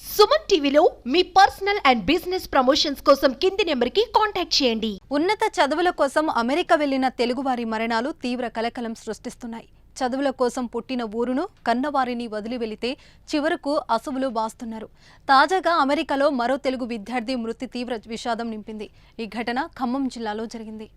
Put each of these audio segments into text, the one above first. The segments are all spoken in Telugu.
సుమన్ టీవీలో మీ పర్సనల్ అండ్ బిజినెస్ ప్రమోషన్స్ కోసం కింది నెంబర్కి కాంటాక్ట్ చేయండి. ఉన్నత చదువుల కోసం అమెరికా వెళ్లిన తెలుగువారి మరణాలు తీవ్ర కలకలం సృష్టిస్తున్నాయి. చదువుల కోసం పుట్టిన ఊరును కన్నవారిని వదిలి వెళితే చివరకు అసువులు బాస్తున్నారు. తాజాగా అమెరికాలో మరో తెలుగు విద్యార్థి మృతి తీవ్ర విషాదం నింపింది. ఈ ఘటన ఖమ్మం జిల్లాలో జరిగింది.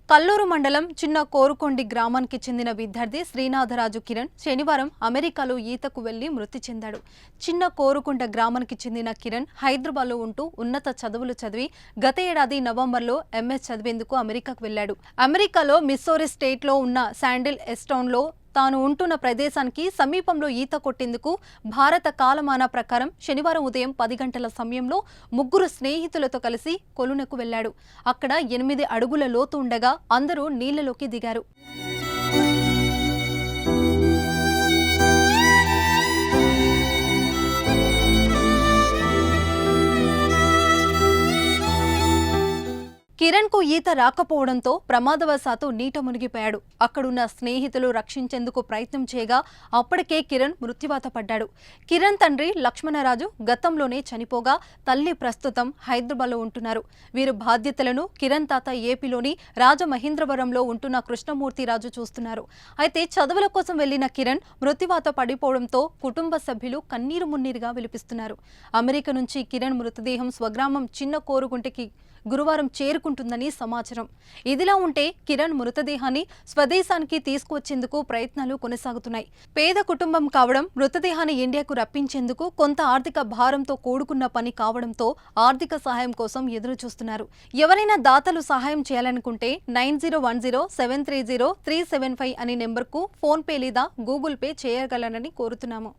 కల్లూరు మండలం చిన్న కోరుకొండి గ్రామానికి చెందిన విద్యార్థి శ్రీనాథరాజు కిరణ్ శనివారం అమెరికాలో ఈతకు వెళ్లి మృతి చెందాడు. చిన్న కోరుకొండ గ్రామానికి చెందిన కిరణ్ హైదరాబాద్లో ఉంటూ ఉన్నత చదువులు చదివి గత ఏడాది నవంబర్లో ఎంఎస్ చదివేందుకు అమెరికాకు వెళ్లాడు. అమెరికాలో మిస్సోరీ స్టేట్లో ఉన్న శాండిల్ ఎస్టౌన్లో తాను ఉంటున్న ప్రదేశానికి సమీపంలో ఈత కొట్టేందుకు భారత కాలమాన ప్రకారం శనివారం ఉదయం 10 గంటల సమయంలో ముగ్గురు స్నేహితులతో కలిసి కొలునకు వెళ్లాడు. అక్కడ 8 అడుగుల లోతు ఉండగా అందరూ నీళ్లలోకి దిగారు. కిరణ్ కు ఈత రాకపోవడంతో ప్రమాదవశాత్తు నీట మునిగిపోయాడు. అక్కడున్న స్నేహితులు రక్షించేందుకు ప్రయత్నం చేయగా అప్పటికే కిరణ్ మృత్యువాత పడ్డాడు. కిరణ్ తండ్రి లక్ష్మణరాజు గతంలోనే చనిపోగా తల్లి ప్రస్తుతం హైదరాబాద్లో ఉంటున్నారు. వీరు బాధ్యతలను కిరణ్ తాత ఏపీలోని రాజమహేంద్రవరంలో ఉంటున్న కృష్ణమూర్తిరాజు చూస్తున్నారు. అయితే చదువుల కోసం వెళ్లిన కిరణ్ మృత్యువాత పడిపోవడంతో కుటుంబ సభ్యులు కన్నీరు మున్నీరుగా విలిపిస్తున్నారు. అమెరికా నుంచి కిరణ్ మృతదేహం స్వగ్రామం చిన్న కోరుగుంటకి గురువారం చేరుకుంటుందని సమాచారం. ఇదిలా ఉంటే కిరణ్ మృతదేహాన్ని స్వదేశానికి తీసుకువచ్చేందుకు ప్రయత్నాలు కొనసాగుతున్నాయి. పేద కుటుంబం కావడం, మృతదేహాన్ని ఇండియాకు రప్పించేందుకు కొంత ఆర్థిక భారంతో కూడుకున్న పని కావడంతో ఆర్థిక సహాయం కోసం ఎదురు చూస్తున్నారు. ఎవరైనా దాతలు సహాయం చేయాలనుకుంటే 9010730375 అనే నెంబర్కు ఫోన్పే లేదా గూగుల్ పే చేయగలరని కోరుతున్నాము.